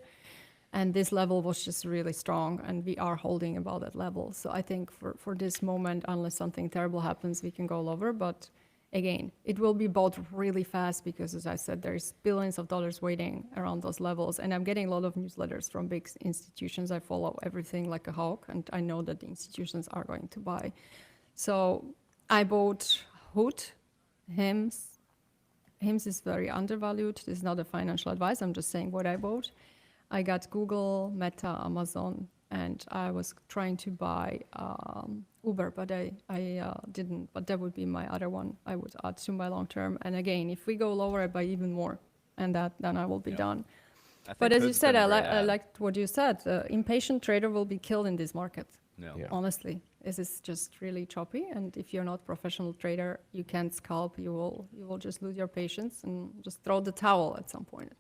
And this level was just really strong, and we are holding about that level. So I think for this moment, unless something terrible happens, we can go lower. But again, it will be bought really fast because, as I said, there's billions of dollars waiting around those levels. And I'm getting a lot of newsletters from big institutions. I follow everything like a hawk, and I know that the institutions are going to buy. So I bought Hoot, HIMS. HIMS is very undervalued. This is not a financial advice. I'm just saying what I bought. I got Google, Meta, Amazon, and I was trying to buy Uber, but I didn't. But that would be my other one I would add to my long term. And again, if we go lower, I buy even more, and then I will be done. But as you said, I liked what you said. The impatient trader will be killed in this market. No. Yeah. Honestly, this is just really choppy, and if you're not a professional trader, you can't scalp. You will just lose your patience and just throw the towel at some point.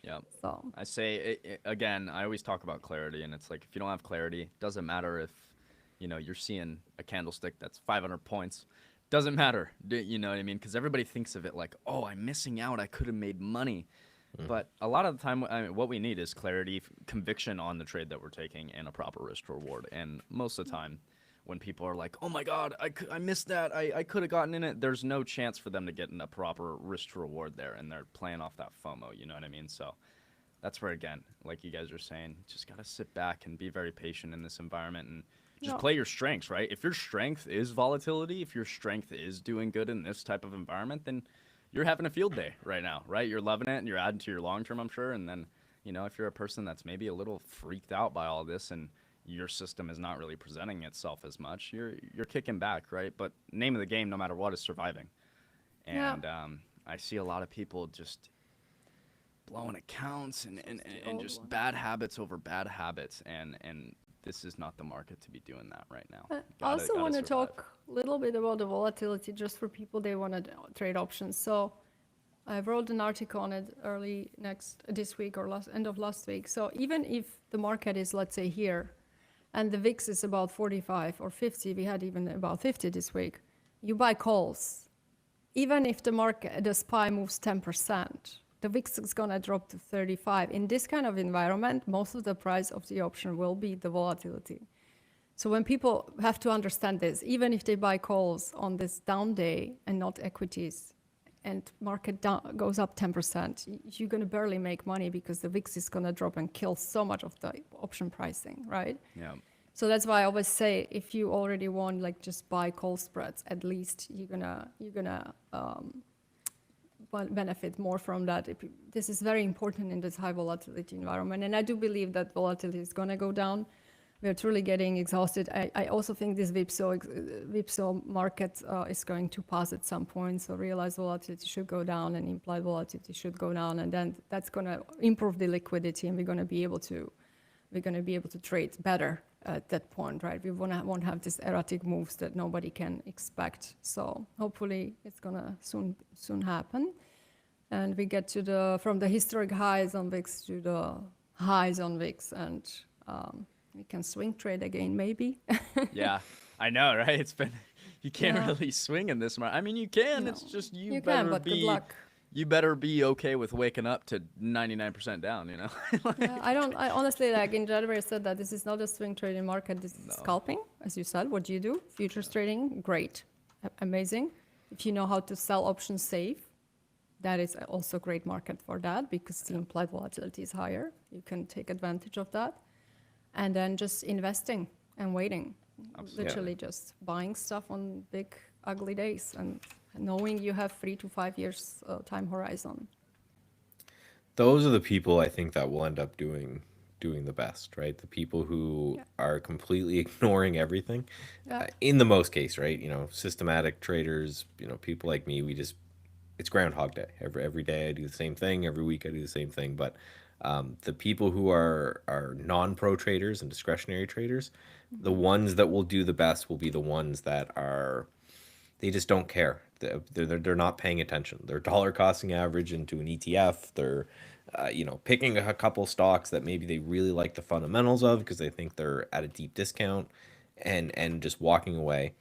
Yeah. So I say again. I always talk about clarity, and it's like if you don't have clarity, it doesn't matter if you're seeing a candlestick that's 500 points. Doesn't matter. You know what I mean? Because everybody thinks of it like, oh, I'm missing out. I could have made money. But a lot of the time, what we need is clarity, conviction on the trade that we're taking, and a proper risk to reward. And most of the time, when people are like, oh my God, I missed that. I could have gotten in it. There's no chance for them to get in a proper risk to reward there. And they're playing off that FOMO. You know what I mean? So that's where, again, like you guys are saying, just got to sit back and be very patient in this environment and just play your strengths, right? If your strength is volatility, if your strength is doing good in this type of environment, then you're having a field day right now, right? You're loving it and you're adding to your long term, I'm sure. And then, if you're a person that's maybe a little freaked out by all this and your system is not really presenting itself as much, you're kicking back, right? But name of the game, no matter what, is surviving. And I see a lot of people just blowing accounts and just bad habits over bad habits. And this is not the market to be doing that right now. I also want to talk a little bit about the volatility just for people they want to trade options. So I wrote an article on it early this week or end of last week. So even if the market is, let's say, here, and the VIX is about 45 or 50, we had even about 50 this week, you buy calls. Even if the SPY moves 10%, the VIX is going to drop to 35. In this kind of environment, most of the price of the option will be the volatility. So when people have to understand this, even if they buy calls on this down day and not equities, and market goes up 10%, you're going to barely make money because the VIX is going to drop and kill so much of the option pricing, right? Yeah. So that's why I always say, if you already want, like, just buy call spreads, at least you're gonna benefit more from that. This is very important in this high volatility environment, and I do believe that volatility is going to go down. We are truly getting exhausted. I also think this whipsaw market is going to pass at some point. So realized volatility should go down and implied volatility should go down, and then that's going to improve the liquidity, and we're going to be able to trade better at that point, right? We won't have these erratic moves that nobody can expect. So hopefully it's going to soon happen, and we get from the historic highs on VIX to the highs on VIX, and we can swing trade again, maybe. Yeah, I know, right? You can't really swing in this market. I mean, you can. No. It's just you better but good luck. You better be okay with waking up to 99% down, I honestly, like in January, I said that this is not a swing trading market. This is scalping, as you said. What do you do? Futures trading, great, amazing. If you know how to sell options safe, that is also a great market for that because the implied volatility is higher. You can take advantage of that. And then just investing and waiting. Absolutely. Literally just buying stuff on big, ugly days and knowing you have 3 to 5 years time horizon. Those are the people I think that will end up doing doing the best, right? The people who are completely ignoring everything, Yeah. in the most case, right? Systematic traders, people like me, it's Groundhog Day. Every day I do the same thing. Every week I do the same thing. But the people who are non-pro traders and discretionary traders, the ones that will do the best will be the ones that they just don't care. They're not paying attention. They're dollar costing average into an ETF. They're picking a couple stocks that maybe they really like the fundamentals of because they think they're at a deep discount, and just walking away.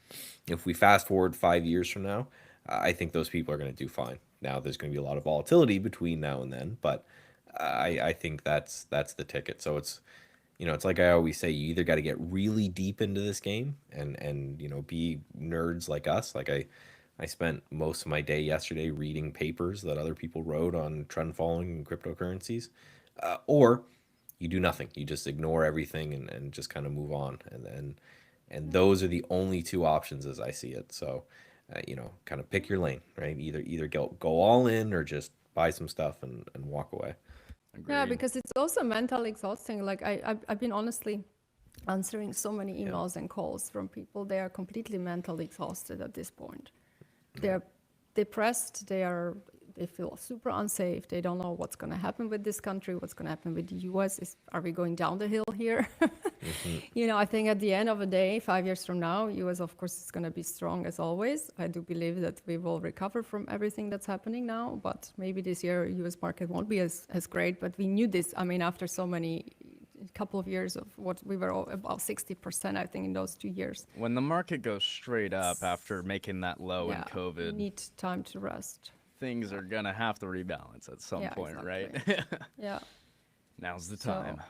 If we fast forward 5 years from now, I think those people are going to do fine. Now there's going to be a lot of volatility between now and then, but I think that's the ticket. So it's like I always say, you either got to get really deep into this game and be nerds like us. Like I spent most of my day yesterday reading papers that other people wrote on trend following and cryptocurrencies, or you do nothing. You just ignore everything and just kind of move on. And those are the only two options as I see it. So, kind of pick your lane, right? Either go all in or just buy some stuff and walk away. Yeah, Agreed. because it's also mentally exhausting. Like I've been honestly answering so many emails and calls from people. They are completely mentally exhausted at this point. They're depressed. They feel super unsafe. They don't know what's going to happen with this country, what's going to happen with the US. Are we going down the hill here? I think at the end of the day, 5 years from now, US, of course, is going to be strong as always. I do believe that we will recover from everything that's happening now, but maybe this year, US market won't be as great. But we knew this. I mean, after so many couple of years of what we were about 60%, I think, in those 2 years. When the market goes straight up after making that low in We COVID, need time to rest. things are gonna have to rebalance at some point, right? Yeah. Now's the So- time.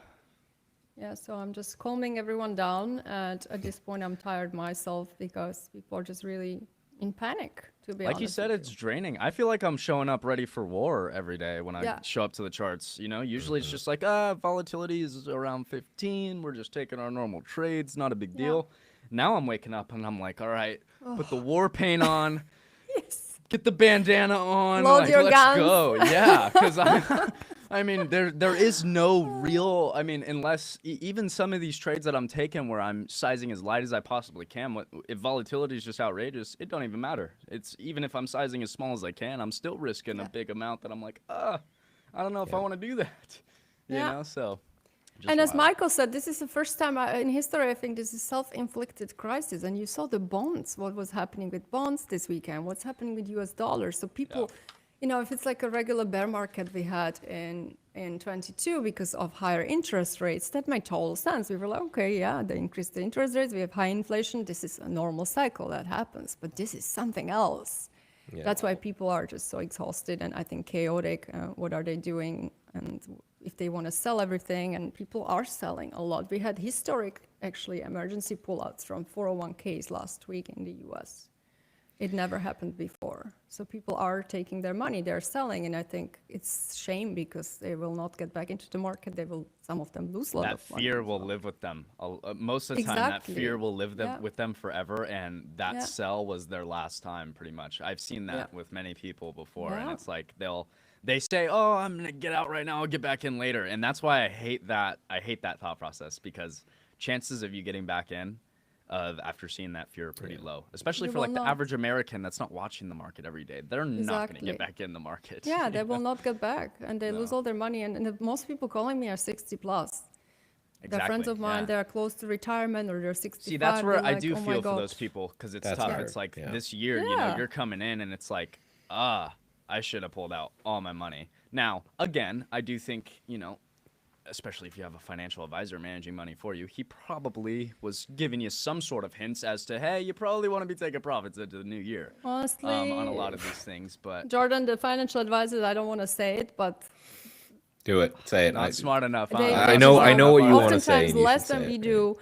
Yeah, so I'm just calming everyone down, and at this point I'm tired myself because people are just really in panic, to be honest. Like you said, with it's draining. I feel like I'm showing up ready for war every day when I Yeah. show up to the charts. Usually it's just like, volatility is around 15. We're just taking our normal trades, not a big deal. Now I'm waking up and I'm like, all right, put the war paint on, Yes. get the bandana on, Load like, your let's guns. go. Yeah, because I mean, there is no real, unless even some of these trades that I'm taking where I'm sizing as light as I possibly can, if volatility is just outrageous, it don't even matter. It's even if I'm sizing as small as I can, I'm still risking a big amount that I'm like, I don't know if I want to do that. So. And as wild. Michael said, this is the first time in history, I think this is self-inflicted crisis. And you saw the bonds, what was happening with bonds this weekend, what's happening with US dollars. So people, if it's like a regular bear market we had in 22 because of higher interest rates, that made total sense. We were like, okay, they increased the interest rates, we have high inflation, this is a normal cycle that happens, but this is something else. Yeah. That's why people are just so exhausted and I think chaotic. What are they doing? And if they want to sell everything, and people are selling a lot. We had historic, actually, emergency pullouts from 401ks last week in the US. It never happened before. So people are taking their money, they're selling, and I think it's shame because they will not get back into the market. Some of them lose a lot That of money. fear will live with them. Most of the time, that Exactly. fear will live Yeah. with them forever, and that Yeah. sell was their last time, pretty much. I've seen that with many people before, and Yeah. it's like they say, "Oh, I'm gonna get out right now. I'll get back in later," and that's why I hate that. I hate that thought process because chances of you getting back in, after seeing that fear, are pretty low, especially You for will like the not. average American that's not watching the market every day. They're not gonna Exactly. get back in the market. Yeah, they will not get back, and they lose all their money. And most people calling me are 60 plus. They're friends of mine. yeah. They're close to retirement, or they're 65. See, that's where they're I like, do "Oh my feel for God." those people because it's That's tough. hard, It's like yeah. this year, Yeah. you're coming in and it's like, I should have pulled out all my money. Now, again, I do think, especially if you have a financial advisor managing money for you, he probably was giving you some sort of hints as to, hey, you probably want to be taking profits into the new year Honestly, on a lot of these things. But Jordan, the financial advisors, I don't want to say it, but Do it. Say it. not smart enough. they huh? I just know- are I know what you wanna say, oftentimes and you should less than say we it, do,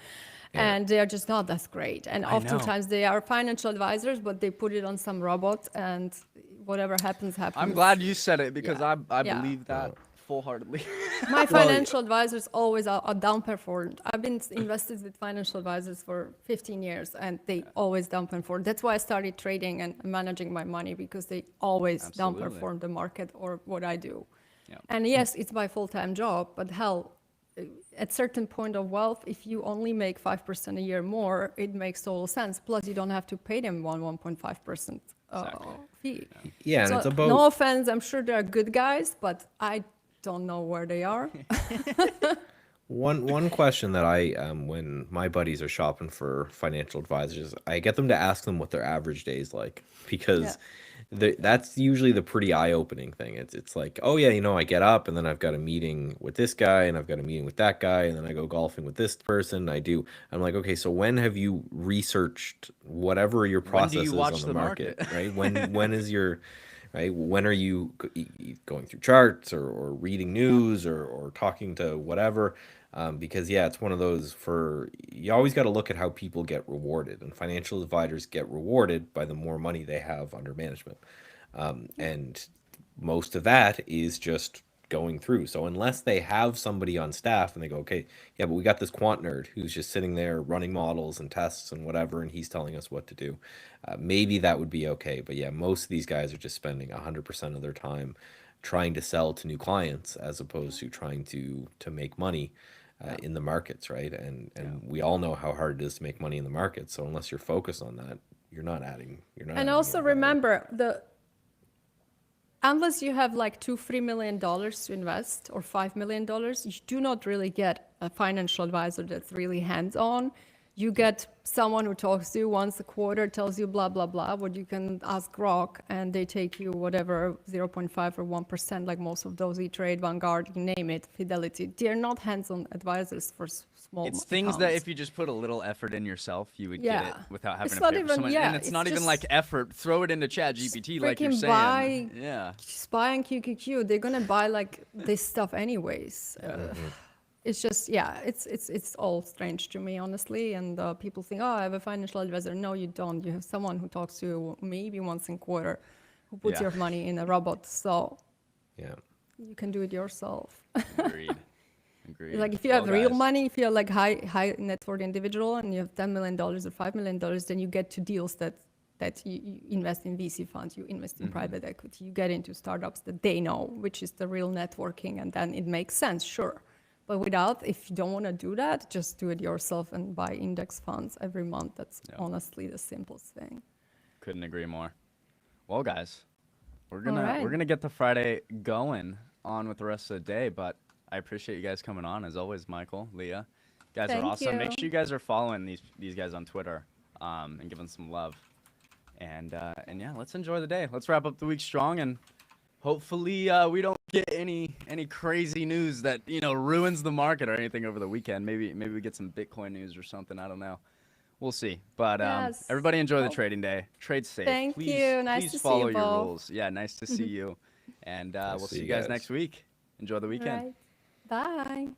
Yeah. and they're just not that great. And I know. oftentimes they are financial advisors, but they put it on some robot, and whatever happens, happens. I'm glad you said it because Yeah. I Yeah. believe that full-heartedly. My financial advisors always are downperformed. I've been invested with financial advisors for 15 years, and they always downperform. That's why I started trading and managing my money, because they always Absolutely. downperform the market or what I do. Yeah. And yes, it's my full-time job, but hell, at certain point of wealth, if you only make 5% a year more, it makes total sense. Plus, you don't have to pay them 1.5% fee. Yeah, and So, it's about no offense, I'm sure they're good guys, but I don't know where they are. one question that I when my buddies are shopping for financial advisors, I get them to ask them what their average day is like, because that's usually the pretty eye-opening thing. It's like, oh yeah, I get up and then I've got a meeting with this guy and I've got a meeting with that guy and then I go golfing with this person. I'm like, okay, so when have you researched whatever your When do process you is watch on the the market, market? right? When is your right? When are you going through charts or reading news or talking to whatever? Because yeah, it's one of those you always got to look at how people get rewarded, and financial advisors get rewarded by the more money they have under management. And most of that is just going through. So unless they have somebody on staff and they go, okay, yeah, but we got this quant nerd who's just sitting there running models and tests and whatever, and he's telling us what to do, maybe that would be okay. But yeah, most of these guys are just spending 100% of their time trying to sell to new clients as opposed to trying to make money in the markets, right? And we all know how hard it is to make money in the markets. So unless you're focused on that, you're not adding. And also any value. remember, unless you have like $2-3 million to invest or $5 million, you do not really get a financial advisor that's really hands-on. You get someone who talks to you once a quarter, tells you blah, blah, blah, what you can ask Rock, and they take you whatever, 0.5 or 1%, like most of those E-Trade, Vanguard, you name it, Fidelity. They're not hands-on advisors for small It's things that accounts. if you just put a little effort in yourself, you would Yeah. get it without having It's to not pay for even- someone. yeah, And it's it's not even just- like effort. Throw it into Chat GPT, like you're freaking saying. buy- Yeah. SPY and QQQ, they're gonna buy like this stuff anyways. It's just, yeah, it's all strange to me, honestly. And people think, oh, I have a financial advisor. No, you don't. You have someone who talks to you maybe once in a quarter, who puts Yeah. your money in a robot. So Yeah. you can do it yourself. Agreed. Agreed. Like if you Well, have real guys, money, if you're like high net worth individual and you have $10 million or $5 million, then you get to deals that you invest in VC funds, you invest in private equity, you get into startups that they know, which is the real networking, and then it makes sense, sure. But if you don't want to do that, just do it yourself and buy index funds every month. That's honestly the simplest thing. Couldn't agree more. Well, guys, we're right. gonna get the Friday going on with the rest of the day, but I appreciate you guys coming on as always, Michael, Leah. You guys Thank are awesome. Make you. sure you guys are following these guys on Twitter, and giving some love. And yeah, let's enjoy the day. Let's wrap up the week strong, and hopefully we don't get any crazy news that ruins the market or anything over the weekend. Maybe we get some Bitcoin news or something. I don't know. We'll see. But Yes. everybody enjoy the trading day. Trade safe. Thank please, you. Nice please to see follow you your both. rules. Yeah, nice to see you. And we'll see see you you guys guys. next week. Enjoy the weekend. Right. Bye.